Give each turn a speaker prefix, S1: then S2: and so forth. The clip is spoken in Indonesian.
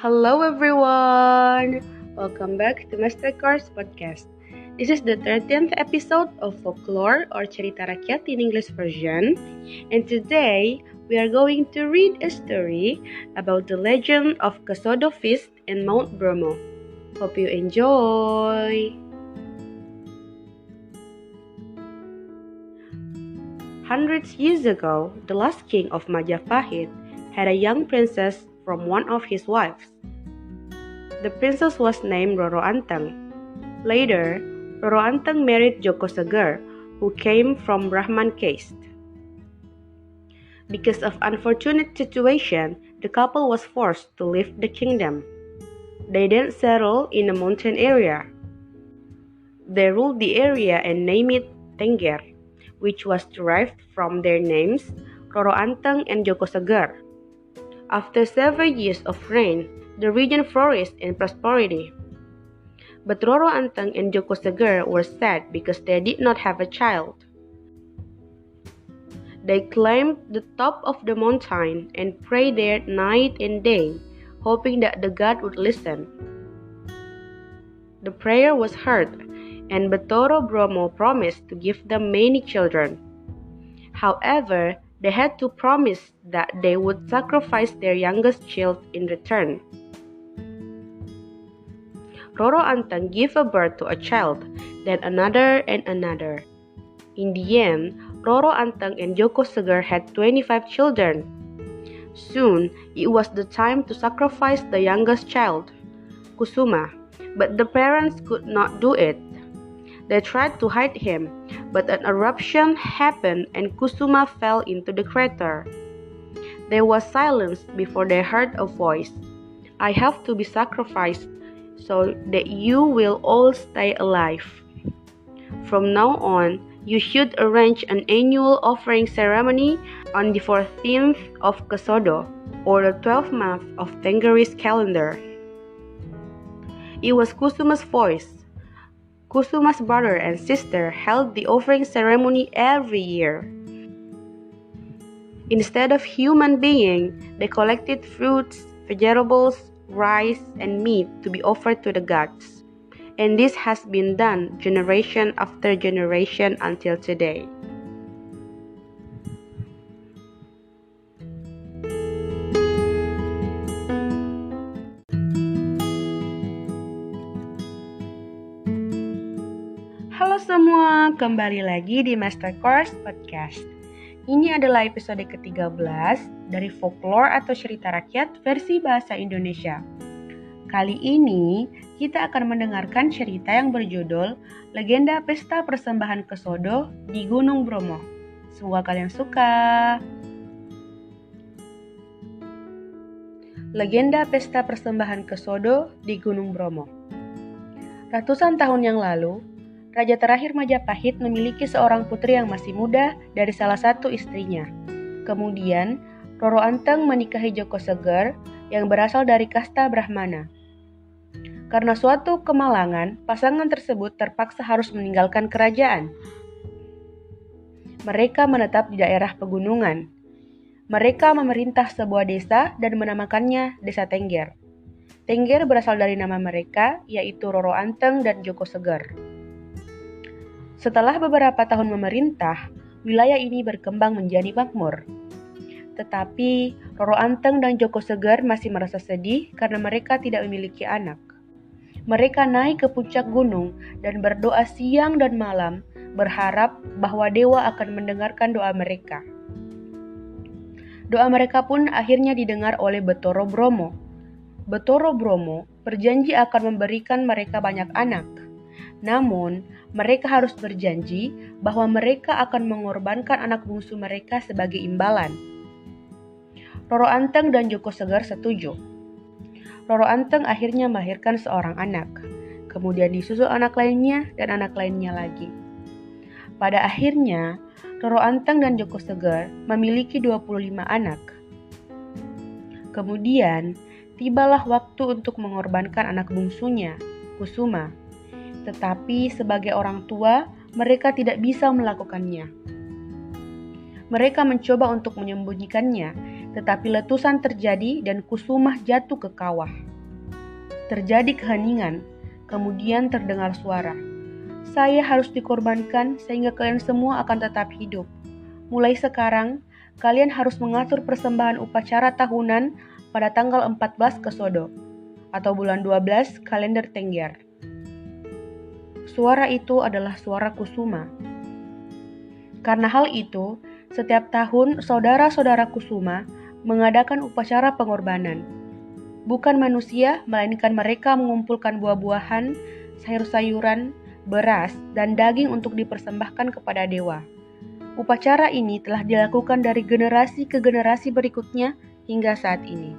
S1: Hello everyone! Welcome back to Master Course Podcast. This is the 13th episode of Folklore or Cerita Rakyat in English version. And today, we are going to read a story about the legend of Kesodo Feast in Mount Bromo. Hope you enjoy! Hundreds years ago, the last king of Majapahit had a young princess from one of his wives. The princess was named Roro Anteng. Later, Roro Anteng married Joko Seger, who came from Brahman caste. Because of unfortunate situation, the couple was forced to leave the kingdom. They then settled in a mountain area. They ruled the area and named it Tengger, which was derived from their names, Roro Anteng and Joko Seger. After several years of reign, the region flourished in prosperity. But Roro Anteng and Joko Seger were sad because they did not have a child. They climbed the top of the mountain and prayed there night and day, hoping that the god would listen. The prayer was heard, and Betoro Bromo promised to give them many children. However, they had to promise that they would sacrifice their youngest child in return. Roro Anteng gave a birth to a child, then another and another. In the end, Roro Anteng and Joko Seger had 25 children. Soon, it was the time to sacrifice the youngest child, Kusuma, but the parents could not do it. They tried to hide him, but an eruption happened and Kusuma fell into the crater. They were silenced before they heard a voice. "I have to be sacrificed so that you will all stay alive. From now on, you should arrange an annual offering ceremony on the 14th of Kesodo, or the 12th month of Tenggeris calendar." It was Kusuma's voice. Kusuma's brother and sister held the offering ceremony every year. Instead of human being, they collected fruits, vegetables, rice, and meat to be offered to the gods. And this has been done generation after generation until today. Halo semua, kembali lagi di Master Course Podcast. Ini adalah episode ke-13 dari Folklore atau Cerita Rakyat versi bahasa Indonesia. Kali ini, kita akan mendengarkan cerita yang berjudul Legenda Pesta Persembahan Kesodo di Gunung Bromo. Semoga kalian suka. Legenda Pesta Persembahan Kesodo di Gunung Bromo. Ratusan tahun yang lalu, Raja terakhir Majapahit memiliki seorang putri yang masih muda dari salah satu istrinya. Kemudian, Roro Anteng menikahi Joko Seger yang berasal dari kasta Brahmana. Karena suatu kemalangan, pasangan tersebut terpaksa harus meninggalkan kerajaan. Mereka menetap di daerah pegunungan. Mereka memerintah sebuah desa dan menamakannya Desa Tengger. Tengger berasal dari nama mereka, yaitu Roro Anteng dan Joko Seger. Setelah beberapa tahun memerintah, wilayah ini berkembang menjadi makmur. Tetapi, Roro Anteng dan Joko Seger masih merasa sedih karena mereka tidak memiliki anak. Mereka naik ke puncak gunung dan berdoa siang dan malam, berharap bahwa dewa akan mendengarkan doa mereka. Doa mereka pun akhirnya didengar oleh Betoro Bromo. Betoro Bromo berjanji akan memberikan mereka banyak anak. Namun, mereka harus berjanji bahwa mereka akan mengorbankan anak bungsu mereka sebagai imbalan. Roro Anteng dan Joko Seger setuju. Roro Anteng akhirnya melahirkan seorang anak, kemudian disusul anak lainnya dan anak lainnya lagi. Pada akhirnya, Roro Anteng dan Joko Seger memiliki 25 anak. Kemudian, tibalah waktu untuk mengorbankan anak bungsunya, Kusuma. Tetapi sebagai orang tua, mereka tidak bisa melakukannya. Mereka mencoba untuk menyembunyikannya, tetapi letusan terjadi dan Kusumah jatuh ke kawah. Terjadi keheningan, kemudian terdengar suara. Saya harus dikorbankan sehingga kalian semua akan tetap hidup. Mulai sekarang, kalian harus mengatur persembahan upacara tahunan pada tanggal 14 Kesodo, atau bulan 12 kalender Tengger. Suara itu adalah suara Kusuma. Karena hal itu, setiap tahun saudara-saudara Kusuma mengadakan upacara pengorbanan. Bukan manusia, melainkan mereka mengumpulkan buah-buahan, sayur-sayuran, beras, dan daging untuk dipersembahkan kepada dewa. Upacara ini telah dilakukan dari generasi ke generasi berikutnya hingga saat ini.